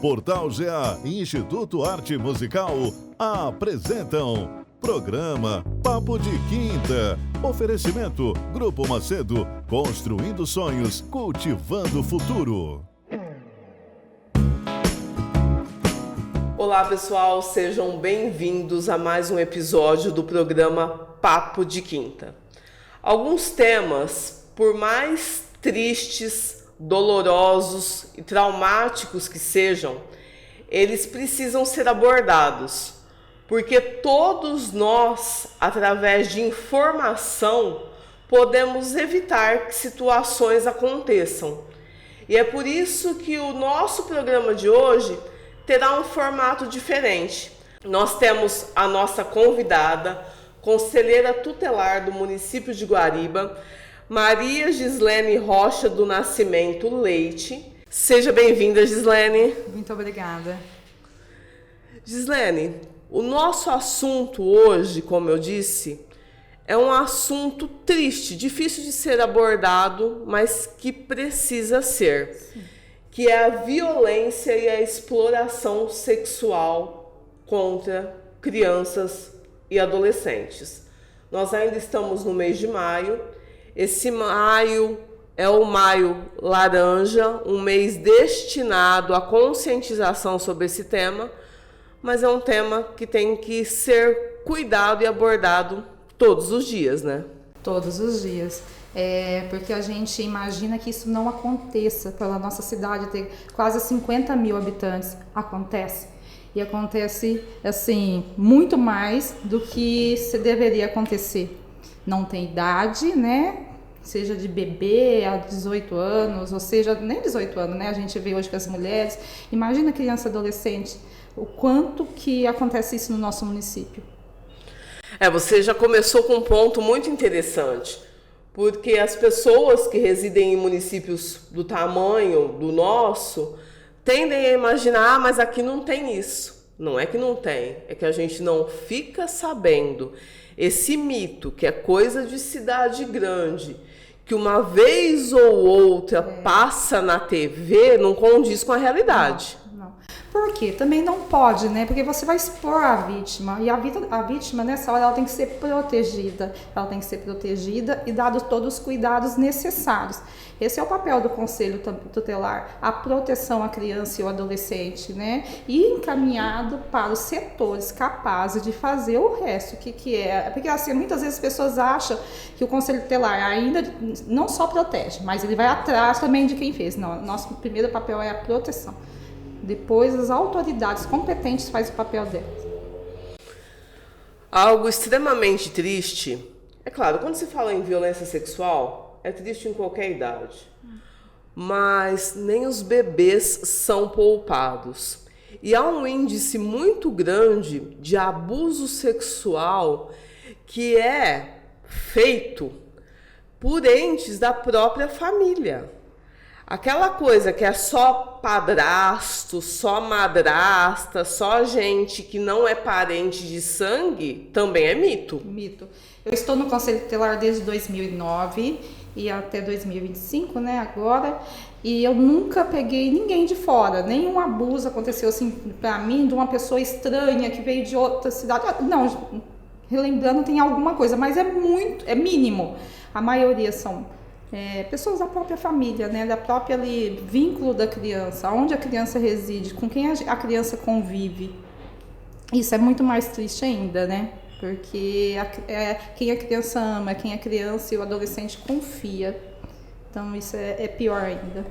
Portal GA e Instituto Arte Musical apresentam programa Papo de Quinta. Oferecimento Grupo Macedo, construindo sonhos, cultivando o futuro. Olá pessoal, sejam bem-vindos a mais um episódio do programa Papo de Quinta. Alguns temas, por mais tristes, dolorosos e traumáticos que sejam, eles precisam ser abordados, porque todos nós, através de informação, podemos evitar que situações aconteçam. E é por isso que o nosso programa de hoje terá um formato diferente. Nós temos a nossa convidada, conselheira tutelar do município de Guariba, Maria Gislene Rocha do Nascimento Leite. Seja bem-vinda, Gislene. Muito obrigada. Gislene, o nosso assunto hoje, como eu disse, é um assunto triste, difícil de ser abordado, mas que precisa ser. Sim. Que é a violência e a exploração sexual contra crianças e adolescentes. Nós ainda estamos no mês de maio. Esse maio é o Maio Laranja, um mês destinado à conscientização sobre esse tema, mas é um tema que tem que ser cuidado e abordado todos os dias, né? Todos os dias. Porque a gente imagina que isso não aconteça pela nossa cidade ter quase 50 mil habitantes. Acontece. E acontece, assim, muito mais do que se deveria acontecer. Não tem idade, né? Seja de bebê a 18 anos, ou seja, nem 18 anos, né? A gente vê hoje com as mulheres. Imagina criança e adolescente, o quanto que acontece isso no nosso município. Você já começou com um ponto muito interessante, porque as pessoas que residem em municípios do tamanho do nosso tendem a imaginar, mas aqui não tem isso. Não é que não tem, é que a gente não fica sabendo. Esse mito, que é coisa de cidade grande, que uma vez ou outra passa na TV, não condiz com a realidade. Não. Por quê? Também não pode, né? Porque você vai expor a vítima. E a vítima, nessa hora, ela tem que ser protegida. Ela tem que ser protegida e dados todos os cuidados necessários. Esse é o papel do Conselho Tutelar, a proteção à criança e ao adolescente, né? E encaminhado para os setores capazes de fazer o resto, que é... Porque, assim, muitas vezes as pessoas acham que o Conselho Tutelar ainda não só protege, mas ele vai atrás também de quem fez. Não, nosso primeiro papel é a proteção. Depois, as autoridades competentes fazem o papel delas. Algo extremamente triste, é claro, quando se fala em violência sexual, é triste em qualquer idade. Mas nem os bebês são poupados. E há um índice muito grande de abuso sexual que é feito por entes da própria família. Aquela coisa que é só padrasto, só madrasta, só gente que não é parente de sangue, também é mito. Mito. Eu estou no Conselho Tutelar desde 2009 e até 2025, né, agora, e eu nunca peguei ninguém de fora, nenhum abuso aconteceu assim pra mim, de uma pessoa estranha que veio de outra cidade. Não, relembrando, tem alguma coisa, mas é mínimo. A maioria são pessoas da própria família, né, da própria vínculo da criança, onde a criança reside, com quem a criança convive. Isso é muito mais triste ainda, né? Porque quem a criança ama, quem a criança e o adolescente confia. Então isso é pior ainda.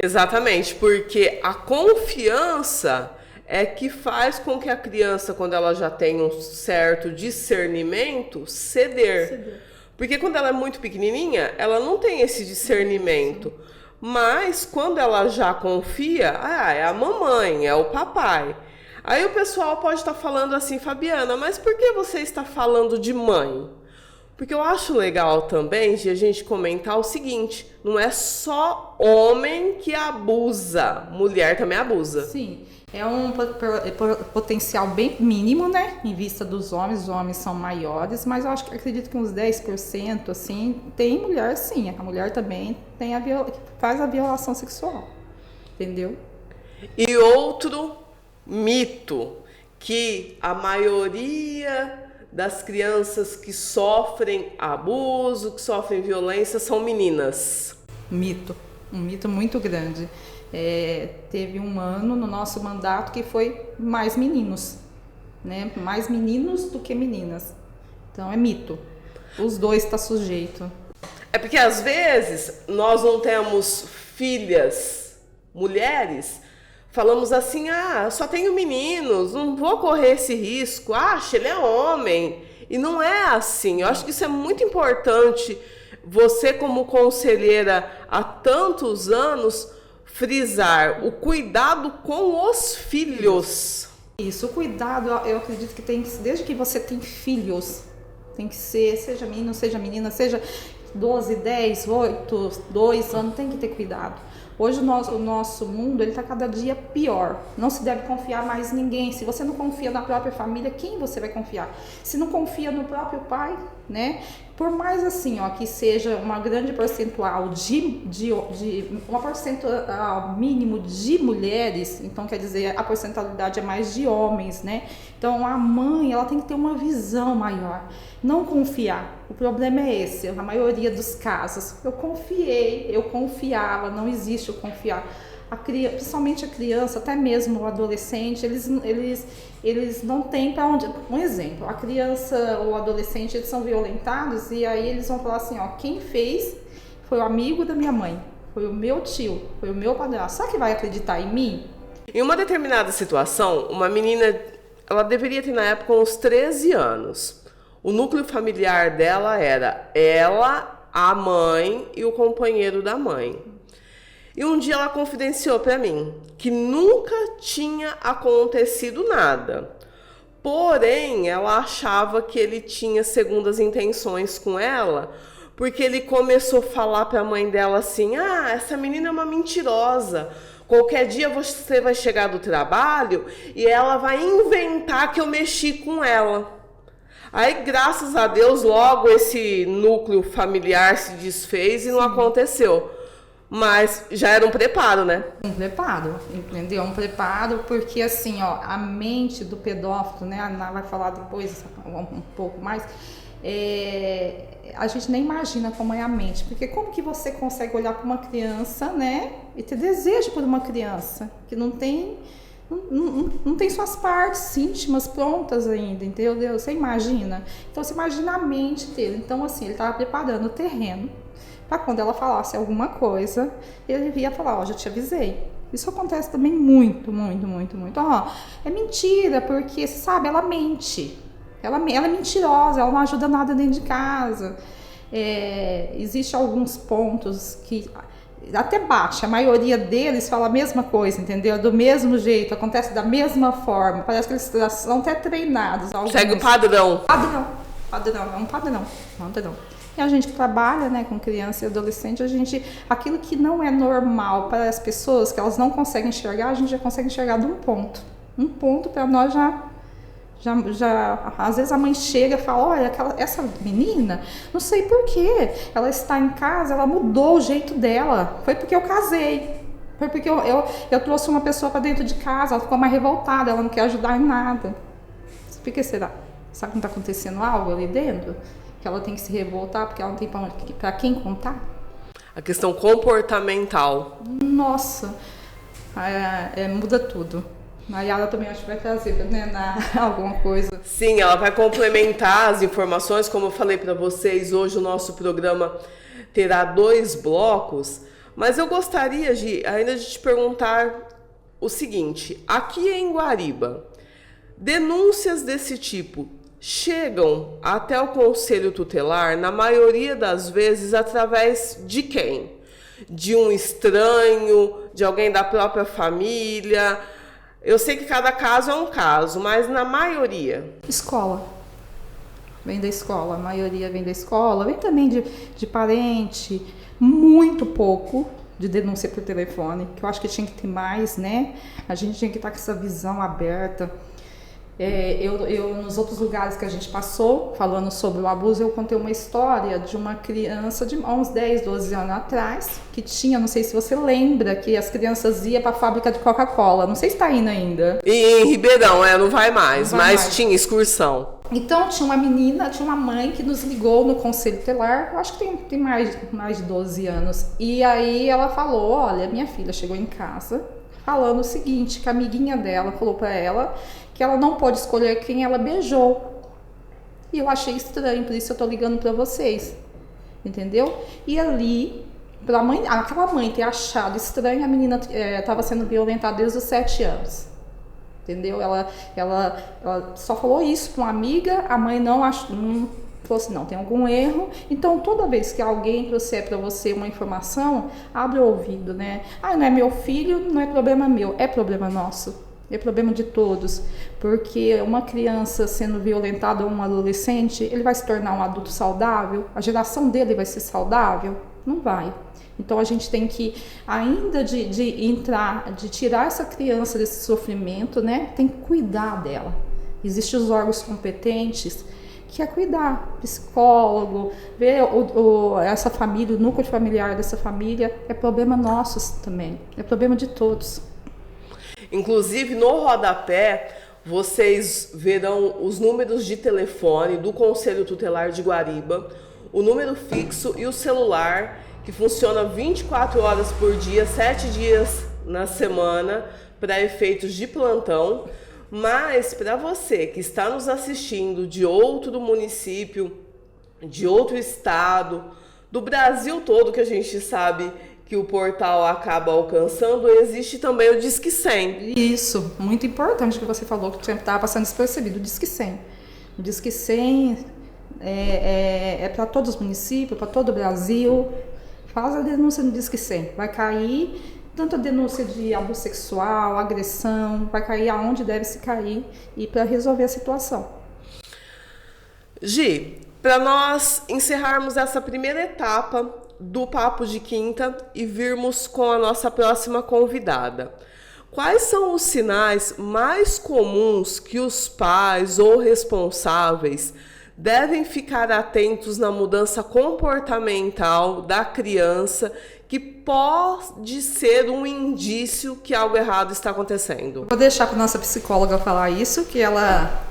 Exatamente, porque a confiança é que faz com que a criança, quando ela já tem um certo discernimento, ceder. Porque quando ela é muito pequenininha, ela não tem esse discernimento. Mas quando ela já confia, é a mamãe, é o papai. Aí o pessoal pode estar falando assim, Fabiana, mas por que você está falando de mãe? Porque eu acho legal também de a gente comentar o seguinte, não é só homem que abusa, mulher também abusa. Sim, é um potencial bem mínimo, né, em vista dos homens, os homens são maiores, mas eu acredito que uns 10%, assim, tem mulher sim, a mulher também faz a violação sexual, entendeu? E outro mito, que a maioria das crianças que sofrem abuso, que sofrem violência, são meninas. Mito, um mito muito grande. Teve um ano no nosso mandato que foi mais meninos, né? Mais meninos do que meninas. Então é mito. Os dois estão sujeitos. É porque às vezes nós não temos filhas mulheres, falamos assim, só tenho meninos, não vou correr esse risco, ele é homem. E não é assim. Eu acho que isso é muito importante, você como conselheira há tantos anos, frisar o cuidado com os filhos. Isso, o cuidado, eu acredito que tem que, desde que você tem filhos, tem que ser, seja menino, seja menina, seja 12, 10, 8, 2 anos, tem que ter cuidado. Hoje o nosso mundo está cada dia pior. Não se deve confiar mais em ninguém. Se você não confia na própria família, quem você vai confiar? Se não confia no próprio pai, né? Por mais assim, que seja uma grande percentual uma percentual mínimo de mulheres, então quer dizer, a porcentagem é mais de homens, né? Então a mãe, ela tem que ter uma visão maior. Não confiar. O problema é esse, na maioria dos casos. Eu confiava, não existe o confiar. Principalmente a criança, até mesmo o adolescente, eles não têm para onde. Um exemplo, a criança ou o adolescente, eles são violentados e aí eles vão falar assim, quem fez foi o amigo da minha mãe, foi o meu tio, foi o meu padrasto. Será que vai acreditar em mim? Em uma determinada situação, uma menina, ela deveria ter na época uns 13 anos. O núcleo familiar dela era ela, a mãe e o companheiro da mãe. E um dia ela confidenciou para mim que nunca tinha acontecido nada. Porém, ela achava que ele tinha segundas intenções com ela, porque ele começou a falar para a mãe dela assim, essa menina é uma mentirosa. Qualquer dia você vai chegar do trabalho e ela vai inventar que eu mexi com ela. Aí, graças a Deus, logo esse núcleo familiar se desfez e não aconteceu. Mas já era um preparo, né? Um preparo, entendeu? Um preparo, porque assim, a mente do pedófilo, né? A Ana vai falar depois um pouco mais. A gente nem imagina como é a mente, porque como que você consegue olhar para uma criança, né? E ter desejo por uma criança que não tem suas partes íntimas prontas ainda, entendeu? Você imagina? Então você imagina a mente dele. Então assim, ele estava preparando o terreno para quando ela falasse alguma coisa, ele ia falar, já te avisei. Isso acontece também muito, muito, muito, muito. É mentira, porque, você sabe, ela mente. Ela é mentirosa, ela não ajuda nada dentro de casa. Existem alguns pontos que até bate, a maioria deles fala a mesma coisa, entendeu? Do mesmo jeito, acontece da mesma forma. Parece que eles são até treinados. Segue o padrão. Padrão, é um padrão. E a gente que trabalha, né, com criança e adolescente, aquilo que não é normal para as pessoas, que elas não conseguem enxergar, a gente já consegue enxergar de um ponto. Um ponto para nós já às vezes a mãe chega e fala, olha, essa menina, não sei porquê, ela está em casa, ela mudou o jeito dela, foi porque eu casei, foi porque eu trouxe uma pessoa para dentro de casa, ela ficou mais revoltada, ela não quer ajudar em nada. Por que será? Será que não está acontecendo algo ali dentro? Que ela tem que se revoltar porque ela não tem para quem contar? A questão comportamental. Nossa, muda tudo. A Yara também acho que vai trazer, né, alguma coisa. Sim, ela vai complementar as informações. Como eu falei para vocês, hoje o nosso programa terá 2 blocos. Mas eu gostaria ainda de te perguntar o seguinte. Aqui em Guariba, denúncias desse tipo chegam até o Conselho Tutelar, na maioria das vezes, através de quem? De um estranho, de alguém da própria família? Eu sei que cada caso é um caso, mas na maioria... Escola. Vem da escola, a maioria vem da escola, vem também de parente, muito pouco de denúncia por telefone, que eu acho que tinha que ter mais, né? A gente tinha que estar com essa visão aberta. Nos outros lugares que a gente passou, falando sobre o abuso, eu contei uma história de uma criança de uns 10, 12 anos atrás, que tinha, não sei se você lembra, que as crianças iam para a fábrica de Coca-Cola, não sei se está indo ainda. E em Ribeirão, não vai mais, não vai mas mais. Tinha excursão. Então tinha uma mãe que nos ligou no Conselho Tutelar, eu acho que tem mais de 12 anos, e aí ela falou, olha, minha filha chegou em casa falando o seguinte, que a amiguinha dela falou para ela que ela não pode escolher quem ela beijou. E eu achei estranho, por isso eu tô ligando para vocês. Entendeu? E ali, aquela mãe ter achado estranho, a menina estava sendo violentada desde os 7 anos. Entendeu? Ela só falou isso com uma amiga, a mãe não falou assim, não, tem algum erro. Então, toda vez que alguém trouxer para você uma informação, abre o ouvido, né? Não é meu filho, não é problema meu, é problema nosso. É problema de todos, porque uma criança sendo violentada ou um adolescente, ele vai se tornar um adulto saudável? A geração dele vai ser saudável? Não vai. Então a gente tem que, ainda de tirar essa criança desse sofrimento, né? Tem que cuidar dela. Existem os órgãos competentes que é cuidar, psicólogo, ver essa família, o núcleo familiar dessa família, é problema nosso também, é problema de todos. Inclusive, no rodapé, vocês verão os números de telefone do Conselho Tutelar de Guariba, o número fixo e o celular, que funciona 24 horas por dia, 7 dias na semana, para efeitos de plantão. Mas, para você que está nos assistindo de outro município, de outro estado, do Brasil todo, que a gente sabe que o portal acaba alcançando, existe também o Disque 100. Isso, muito importante que você falou, que estava passando despercebido, o Disque 100. O Disque 100 é para todos os municípios, para todo o Brasil. Faz a denúncia no Disque 100, vai cair tanto a denúncia de abuso sexual, agressão, vai cair aonde deve se cair e para resolver a situação. Gi, para nós encerrarmos essa primeira etapa do Papo de Quinta e virmos com a nossa próxima convidada. Quais são os sinais mais comuns que os pais ou responsáveis devem ficar atentos na mudança comportamental da criança, que pode ser um indício que algo errado está acontecendo? Vou deixar para nossa psicóloga falar isso, que ela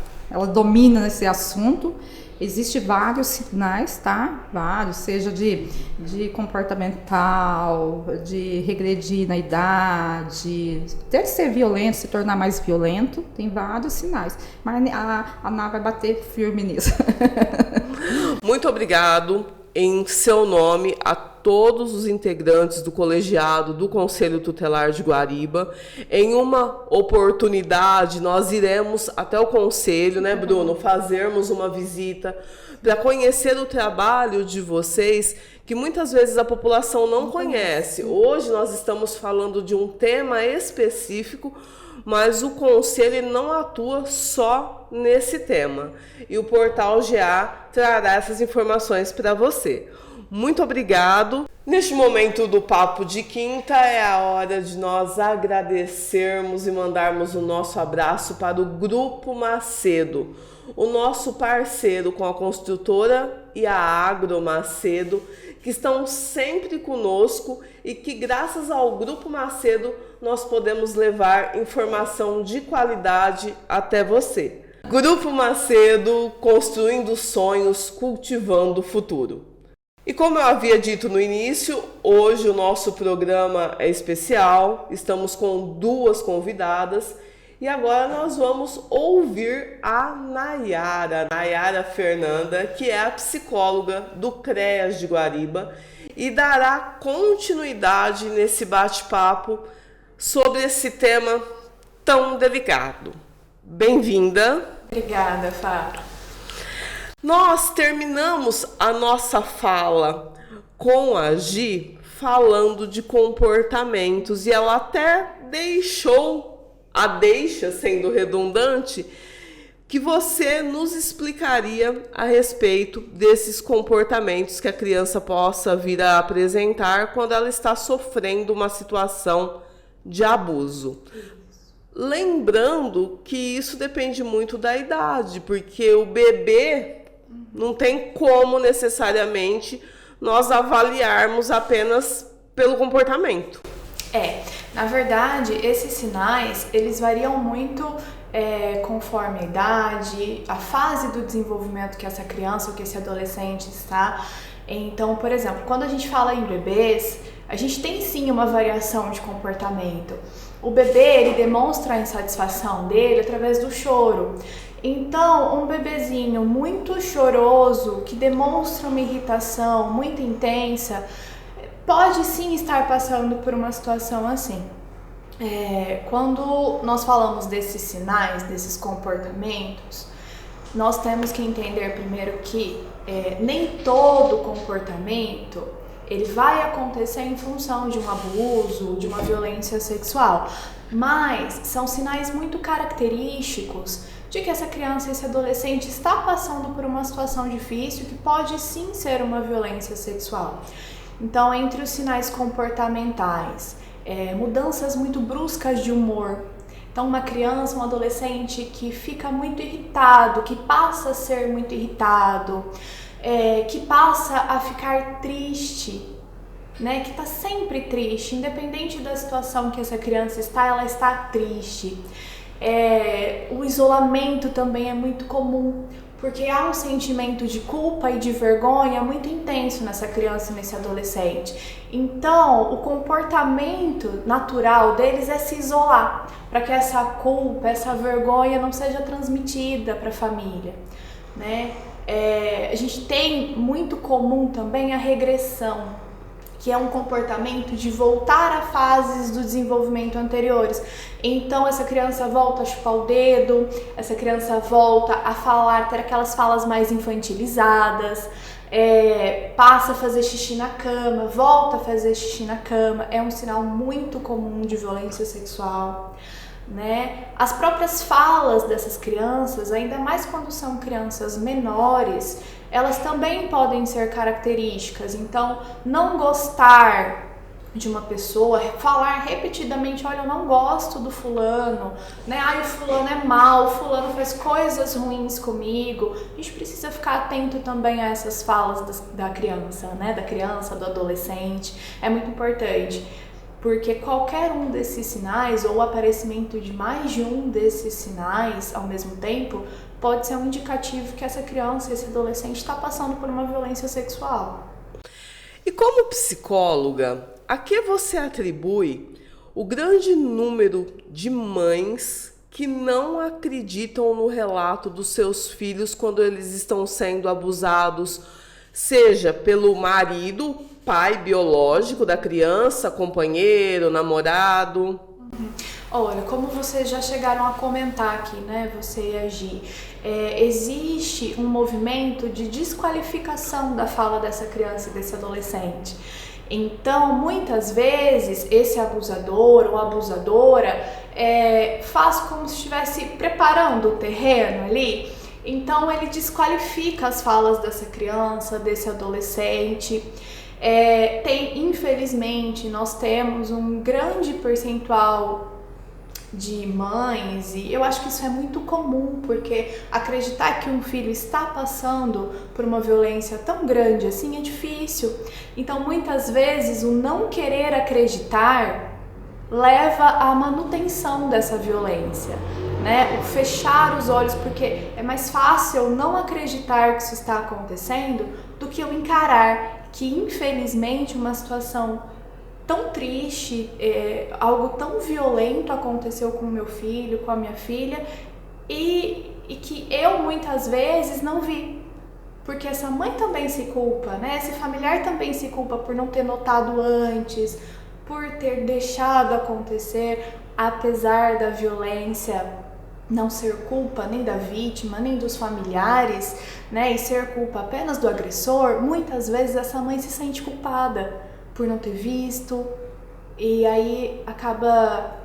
domina esse assunto. Existem vários sinais, tá? Vários, seja de comportamental, de regredir na idade, até de ser violento, se tornar mais violento, tem vários sinais. Mas a Ná vai bater firme nisso. Muito obrigado, em seu nome, a todos os integrantes do colegiado do Conselho Tutelar de Guariba. Em uma oportunidade, nós iremos até o Conselho, né, Bruno, fazermos uma visita para conhecer o trabalho de vocês, que muitas vezes a população não conhece. Hoje nós estamos falando de um tema específico, mas o Conselho não atua só nesse tema. E o Portal GA trará essas informações para você. Muito obrigado. Neste momento do Papo de Quinta, é a hora de nós agradecermos e mandarmos o nosso abraço para o Grupo Macedo, o nosso parceiro com a construtora e a Agro Macedo, que estão sempre conosco e que, graças ao Grupo Macedo, nós podemos levar informação de qualidade até você. Grupo Macedo, construindo sonhos, cultivando o futuro. E como eu havia dito no início, hoje o nosso programa é especial, estamos com 2 convidadas e agora nós vamos ouvir a Nayara Fernanda, que é a psicóloga do CREAS de Guariba e dará continuidade nesse bate-papo sobre esse tema tão delicado. Bem-vinda! Obrigada, Fá. Nós terminamos a nossa fala com a Gi falando de comportamentos e ela até deixa, sendo redundante, que você nos explicaria a respeito desses comportamentos que a criança possa vir a apresentar quando ela está sofrendo uma situação de abuso. Lembrando que isso depende muito da idade, porque o bebê não tem como necessariamente nós avaliarmos apenas pelo comportamento. Na verdade, esses sinais, eles variam muito conforme a idade, a fase do desenvolvimento que essa criança ou que esse adolescente está. Então, por exemplo, quando a gente fala em bebês, a gente tem sim uma variação de comportamento. O bebê, ele demonstra a insatisfação dele através do choro. Então, um bebezinho muito choroso, que demonstra uma irritação muito intensa, pode sim estar passando por uma situação assim. Quando nós falamos desses sinais, desses comportamentos, nós temos que entender primeiro que nem todo comportamento ele vai acontecer em função de um abuso, de uma violência sexual, mas são sinais muito característicos de que essa criança, esse adolescente está passando por uma situação difícil que pode sim ser uma violência sexual. Então, entre os sinais comportamentais, mudanças muito bruscas de humor. Então, uma criança, um adolescente que fica muito irritado, que passa a ser muito irritado, que passa a ficar triste, né? Que está sempre triste, independente da situação que essa criança está, ela está triste. O isolamento também é muito comum, porque há um sentimento de culpa e de vergonha muito intenso nessa criança e nesse adolescente. Então, o comportamento natural deles é se isolar, para que essa culpa, essa vergonha não seja transmitida para a família, né? A gente tem muito comum também a regressão, que é um comportamento de voltar a fases do desenvolvimento anteriores. Então, essa criança volta a chupar o dedo, essa criança volta a falar, ter aquelas falas mais infantilizadas, passa a fazer xixi na cama, volta a fazer xixi na cama. É um sinal muito comum de violência sexual, né? As próprias falas dessas crianças, ainda mais quando são crianças menores, elas também podem ser características. Então, não gostar de uma pessoa, falar repetidamente, olha, eu não gosto do fulano, né? Ai, o fulano é mau, o fulano faz coisas ruins comigo. A gente precisa ficar atento também a essas falas da criança, né? Da criança, do adolescente. É muito importante, porque qualquer um desses sinais, ou o aparecimento de mais de um desses sinais ao mesmo tempo, pode ser um indicativo que essa criança, esse adolescente está passando por uma violência sexual. E como psicóloga, a que você atribui o grande número de mães que não acreditam no relato dos seus filhos quando eles estão sendo abusados, seja pelo marido, pai biológico da criança, companheiro, namorado? Olha, como vocês já chegaram a comentar aqui, né, você e a Gi, existe um movimento de desqualificação da fala dessa criança e desse adolescente. Então, muitas vezes, esse abusador ou abusadora faz como se estivesse preparando o terreno ali. Então, ele desqualifica as falas dessa criança, desse adolescente. Infelizmente, nós temos um grande percentual de mães, e eu acho que isso é muito comum, porque acreditar que um filho está passando por uma violência tão grande assim é difícil. Então, muitas vezes, o não querer acreditar leva à manutenção dessa violência, né? O fechar os olhos, porque é mais fácil não acreditar que isso está acontecendo do que eu encarar que, infelizmente, uma situação tão triste, algo tão violento aconteceu com o meu filho, com a minha filha, e que eu muitas vezes não vi, porque essa mãe também se culpa, né? Esse familiar também se culpa por não ter notado antes, por ter deixado acontecer, apesar da violência não ser culpa nem da vítima, nem dos familiares, né? E ser culpa apenas do agressor. Muitas vezes essa mãe se sente culpada por não ter visto, e aí acaba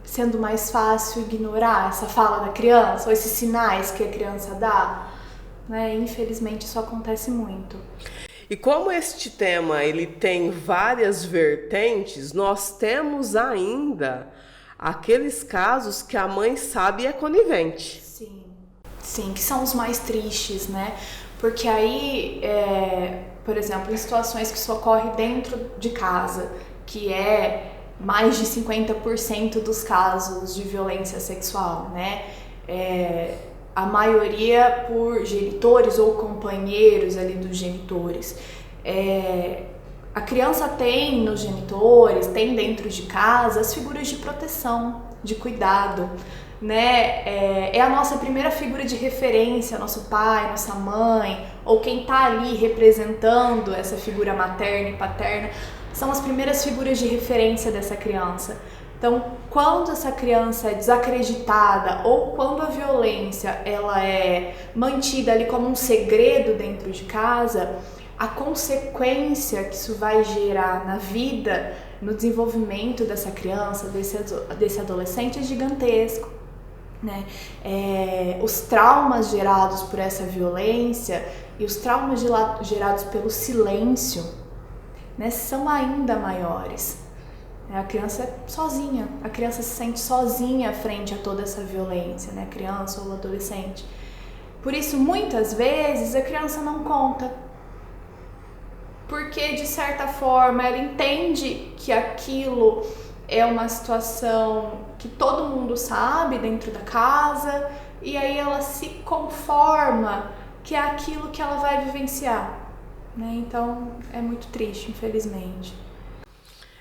sendo mais fácil ignorar essa fala da criança, ou esses sinais que a criança dá, né? Infelizmente isso acontece muito. E como este tema ele tem várias vertentes, nós temos ainda aqueles casos que a mãe sabe e é conivente. Sim, que são os mais tristes, né? Porque aí, por exemplo, em situações que isso ocorre dentro de casa, que é mais de 50% dos casos de violência sexual, né? A maioria por genitores ou companheiros ali dos genitores. A criança tem nos genitores, tem dentro de casa as figuras de proteção, de cuidado, né? É a nossa primeira figura de referência, nosso pai, nossa mãe, ou quem está ali representando essa figura materna e paterna, são as primeiras figuras de referência dessa criança. Então, quando essa criança é desacreditada ou quando a violência ela é mantida ali como um segredo dentro de casa, a consequência que isso vai gerar na vida, no desenvolvimento dessa criança, desse adolescente é gigantesco, né? Os traumas gerados por essa violência e os traumas gerados pelo silêncio, né, são ainda maiores. A criança é sozinha, a criança se sente sozinha frente a toda essa violência, né? A criança ou o adolescente. Por isso, muitas vezes, a criança não conta. Porque, de certa forma, ela entende que aquilo é uma situação que todo mundo sabe dentro da casa e aí ela se conforma que é aquilo que ela vai vivenciar, né? Então, é muito triste, infelizmente.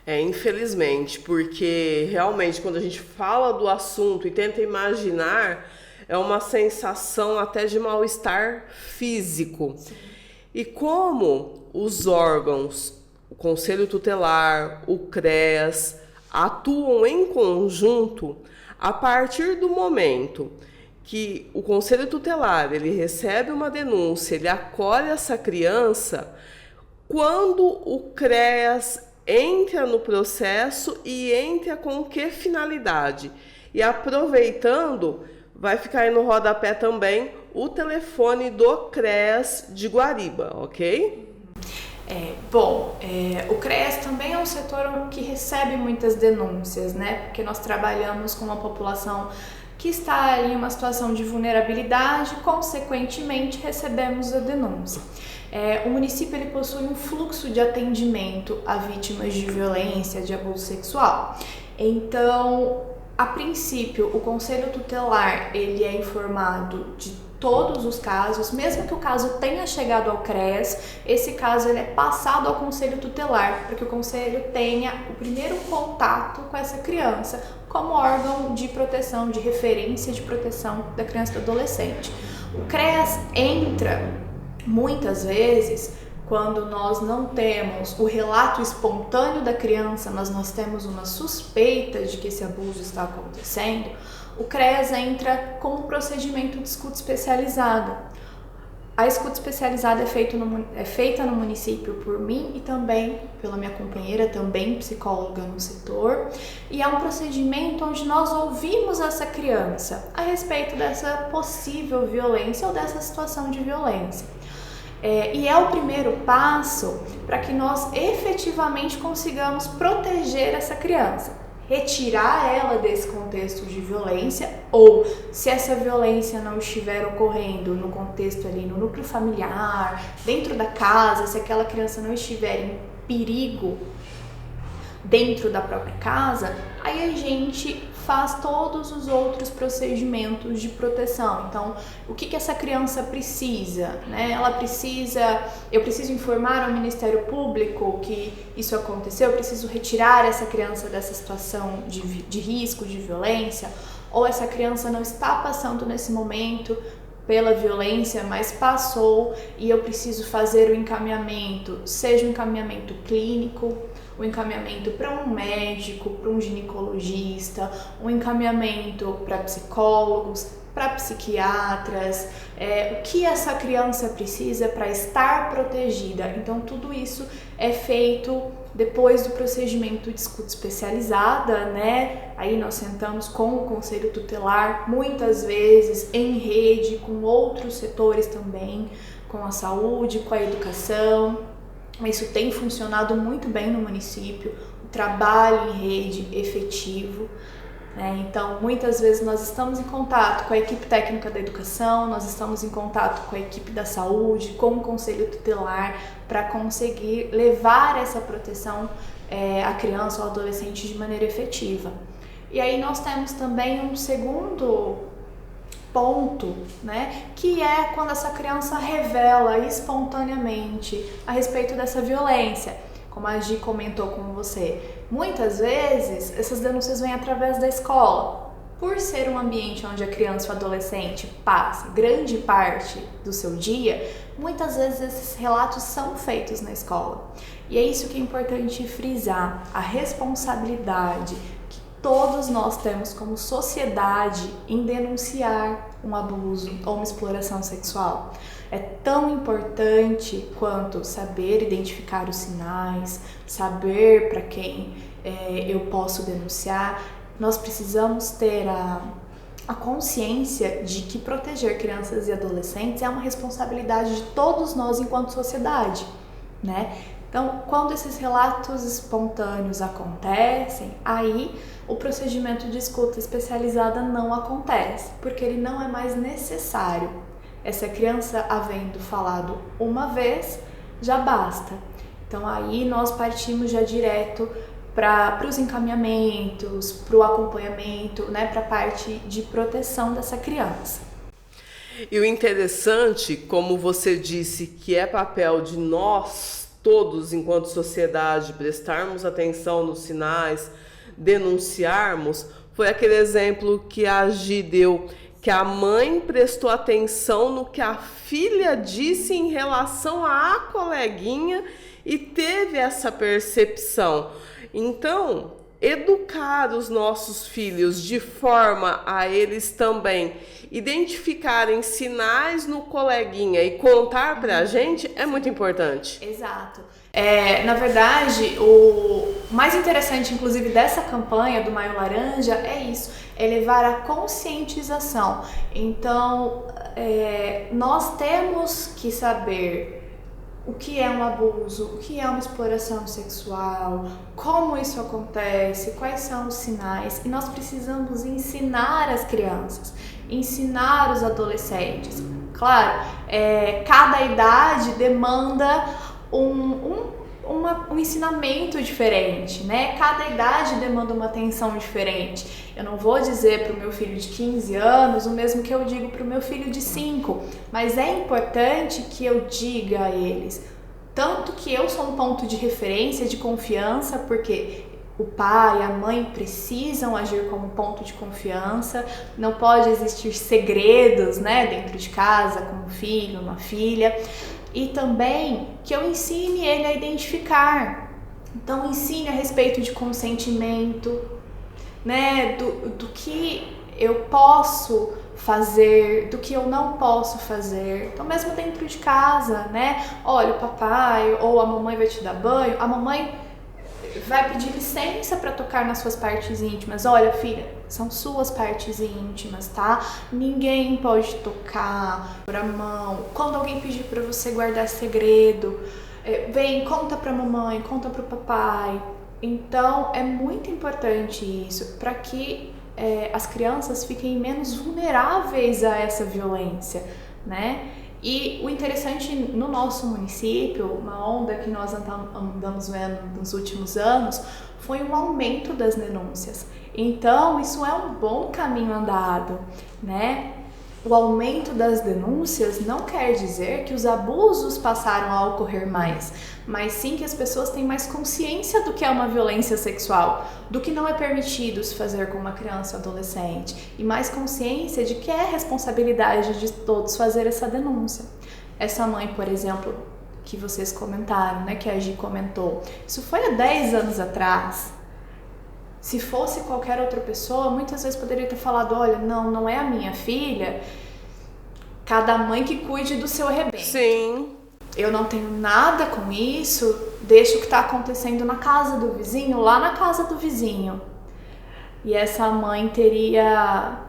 Infelizmente, porque realmente quando a gente fala do assunto e tenta imaginar, é uma sensação até de mal-estar físico. Sim. E como os órgãos, o Conselho Tutelar, o CREAS, atuam em conjunto, a partir do momento que o Conselho Tutelar ele recebe uma denúncia, ele acolhe essa criança, quando o CREAS entra no processo e entra com que finalidade? E aproveitando, vai ficar aí no rodapé também o telefone do CREAS de Guariba, ok? O CREAS também é um setor que recebe muitas denúncias, né? Porque nós trabalhamos com uma população que está em uma situação de vulnerabilidade, consequentemente recebemos a denúncia. O município ele possui um fluxo de atendimento a vítimas de violência, de abuso sexual. Então, a princípio, o Conselho Tutelar ele é informado de todos os casos, mesmo que o caso tenha chegado ao CREAS, esse caso ele é passado ao Conselho Tutelar, para que o Conselho tenha o primeiro contato com essa criança, como órgão de proteção, de referência de proteção da criança e do adolescente. O CREAS entra muitas vezes quando nós não temos o relato espontâneo da criança, mas nós temos uma suspeita de que esse abuso está acontecendo. O CREAS entra com um procedimento de escuta especializada. A escuta especializada é feita no município por mim e também pela minha companheira, também psicóloga no setor. E é um procedimento onde nós ouvimos essa criança a respeito dessa possível violência ou dessa situação de violência. E é o primeiro passo para que nós efetivamente consigamos proteger essa criança. Retirar ela desse contexto de violência, ou se essa violência não estiver ocorrendo no contexto ali no núcleo familiar, dentro da casa, se aquela criança não estiver em perigo dentro da própria casa, aí a gente faz todos os outros procedimentos de proteção. Então, o que essa criança precisa, né? Eu preciso informar ao Ministério Público que isso aconteceu, eu preciso retirar essa criança dessa situação de risco, de violência, ou essa criança não está passando nesse momento pela violência, mas passou e eu preciso fazer o encaminhamento, seja um encaminhamento clínico, um encaminhamento para um médico, para um ginecologista, um encaminhamento para psicólogos, para psiquiatras, o que essa criança precisa para estar protegida. Então, tudo isso é feito depois do procedimento de escuta especializada, né? Aí nós sentamos com o Conselho Tutelar, muitas vezes em rede, com outros setores também, com a saúde, com a educação. Isso tem funcionado muito bem no município, o trabalho em rede efetivo. né? Então, muitas vezes nós estamos em contato com a equipe técnica da educação, nós estamos em contato com a equipe da saúde, com o conselho tutelar, para conseguir levar essa proteção à criança ou adolescente de maneira efetiva. E aí nós temos também um segundo ponto, né, que é quando essa criança revela espontaneamente a respeito dessa violência. Como a Gi comentou com você, muitas vezes essas denúncias vêm através da escola. Por ser um ambiente onde a criança ou adolescente passa grande parte do seu dia, muitas vezes esses relatos são feitos na escola. E é isso que é importante frisar, a responsabilidade que todos nós temos como sociedade em denunciar um abuso ou uma exploração sexual. É tão importante quanto saber identificar os sinais, saber para quem eu posso denunciar. Nós precisamos ter a consciência de que proteger crianças e adolescentes é uma responsabilidade de todos nós enquanto sociedade, né? Então, quando esses relatos espontâneos acontecem, aí o procedimento de escuta especializada não acontece, porque ele não é mais necessário. Essa criança havendo falado uma vez, já basta. Então, aí nós partimos já direto para os encaminhamentos, para o acompanhamento, né, para a parte de proteção dessa criança. E o interessante, como você disse, que é papel de nós todos, enquanto sociedade, prestarmos atenção nos sinais, denunciarmos, foi aquele exemplo que a Gi deu, que a mãe prestou atenção no que a filha disse em relação à coleguinha e teve essa percepção. Então, educar os nossos filhos de forma a eles também identificarem sinais no coleguinha e contar pra gente é muito importante. Exato. Na verdade, o mais interessante, inclusive, dessa campanha do Maio Laranja é isso, é levar a conscientização. Então, nós temos que saber o que é um abuso, o que é uma exploração sexual, como isso acontece, quais são os sinais, e nós precisamos ensinar as crianças, ensinar os adolescentes. Claro, cada idade demanda um ensinamento diferente, né? Cada idade demanda uma atenção diferente. Eu não vou dizer para o meu filho de 15 anos o mesmo que eu digo para o meu filho de 5, mas é importante que eu diga a eles, tanto que eu sou um ponto de referência, de confiança, porque o pai e a mãe precisam agir como ponto de confiança, não pode existir segredos, né, dentro de casa com um filho, uma filha. E também que eu ensine ele a identificar. Então, ensine a respeito de consentimento, né? Do que eu posso fazer, do que eu não posso fazer. Então, mesmo dentro de casa, né? Olha, o papai ou a mamãe vai te dar banho, a mamãe vai pedir licença para tocar nas suas partes íntimas. Olha, filha, são suas partes íntimas, tá? Ninguém pode tocar por a mão. Quando alguém pedir para você guardar segredo, vem, conta pra mamãe, conta pro papai. Então, é muito importante isso, para que as crianças fiquem menos vulneráveis a essa violência, né? E o interessante no nosso município, uma onda que nós andamos vendo nos últimos anos, foi um aumento das denúncias. Então, isso é um bom caminho andado, né? O aumento das denúncias não quer dizer que os abusos passaram a ocorrer mais, mas sim que as pessoas têm mais consciência do que é uma violência sexual, do que não é permitido se fazer com uma criança ou adolescente, e mais consciência de que é responsabilidade de todos fazer essa denúncia. Essa mãe, por exemplo, que vocês comentaram, né, que a Gi comentou, isso foi há 10 anos atrás. Se fosse qualquer outra pessoa, muitas vezes poderia ter falado, olha, não é a minha filha, cada mãe que cuide do seu rebento. Sim. Eu não tenho nada com isso, deixa o que está acontecendo na casa do vizinho, lá na casa do vizinho. E essa mãe teria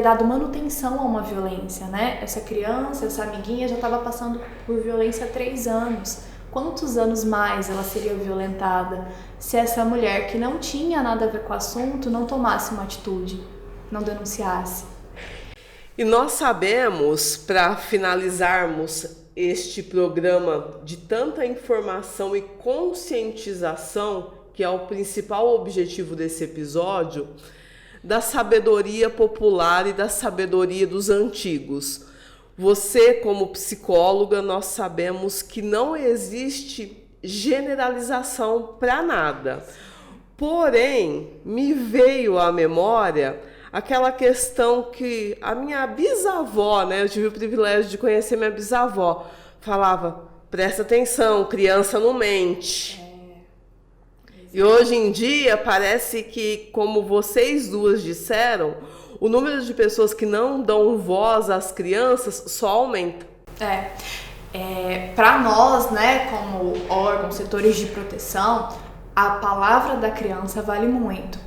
dado manutenção a uma violência, né? Essa criança, essa amiguinha já estava passando por violência há 3 anos. quantos anos mais ela seria violentada se essa mulher que não tinha nada a ver com o assunto não tomasse uma atitude, não denunciasse. E nós sabemos, para finalizarmos este programa de tanta informação e conscientização, que é o principal objetivo desse episódio, da sabedoria popular e da sabedoria dos antigos. Você, como psicóloga, nós sabemos que não existe generalização para nada. Porém, me veio à memória aquela questão que a minha bisavó, né, eu tive o privilégio de conhecer minha bisavó, falava: presta atenção, criança não mente. E hoje em dia parece que, como vocês duas disseram, o número de pessoas que não dão voz às crianças só aumenta. Para nós, né, como órgãos, setores de proteção, a palavra da criança vale muito.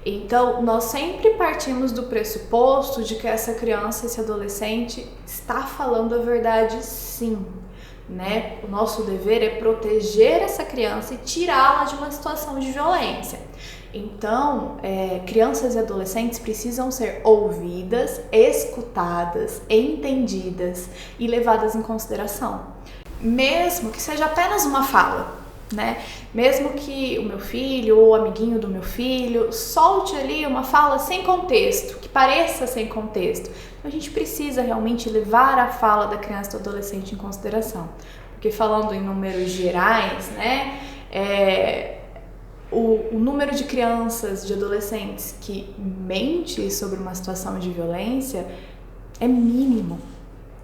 Então, nós sempre partimos do pressuposto de que essa criança, esse adolescente, está falando a verdade, sim. Né? O nosso dever é proteger essa criança e tirá-la de uma situação de violência. Então, crianças e adolescentes precisam ser ouvidas, escutadas, entendidas e levadas em consideração. Mesmo que seja apenas uma fala, né? Mesmo que o meu filho ou o amiguinho do meu filho solte ali uma fala sem contexto, que pareça sem contexto, a gente precisa realmente levar a fala da criança e do adolescente em consideração. Porque falando em números gerais, né, o número de crianças, de adolescentes que mente sobre uma situação de violência é mínimo,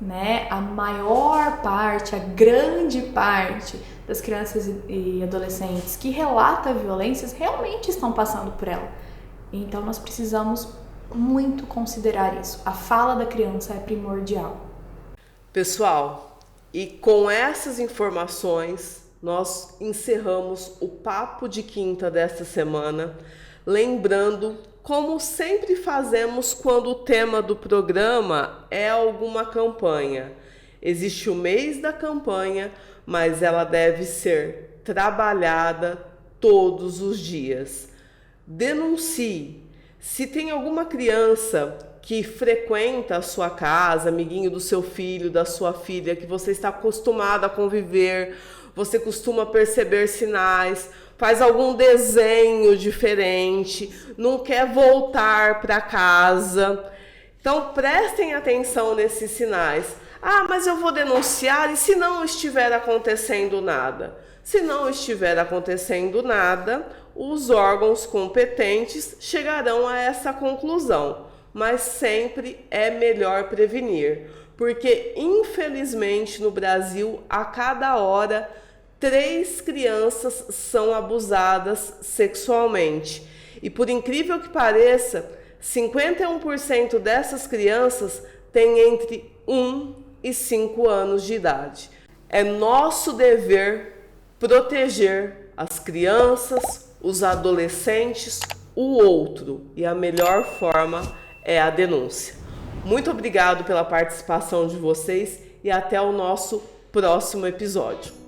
né? A maior parte, a grande parte das crianças e adolescentes que relatam violências realmente estão passando por ela. Então nós precisamos muito considerar isso. A fala da criança é primordial. Pessoal, e com essas informações nós encerramos o Papo de Quinta desta semana, lembrando, como sempre fazemos quando o tema do programa é alguma campanha. Existe o mês da campanha, mas ela deve ser trabalhada todos os dias. Denuncie. Se tem alguma criança que frequenta a sua casa, amiguinho do seu filho, da sua filha, que você está acostumado a conviver, você costuma perceber sinais, faz algum desenho diferente, não quer voltar para casa. Então, prestem atenção nesses sinais. Ah, mas eu vou denunciar, e se não estiver acontecendo nada? Se não estiver acontecendo nada, os órgãos competentes chegarão a essa conclusão. Mas sempre é melhor prevenir, porque infelizmente no Brasil, a cada hora, 3 crianças são abusadas sexualmente. E por incrível que pareça, 51% dessas crianças têm entre 1 e 5 anos de idade. É nosso dever proteger as crianças, os adolescentes, o outro. E a melhor forma é a denúncia. Muito obrigado pela participação de vocês e até o nosso próximo episódio.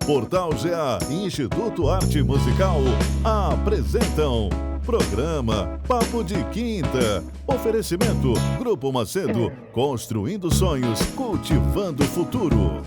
Portal GA e Instituto Arte Musical apresentam programa Papo de Quinta. Oferecimento Grupo Macedo, construindo sonhos, cultivando o futuro.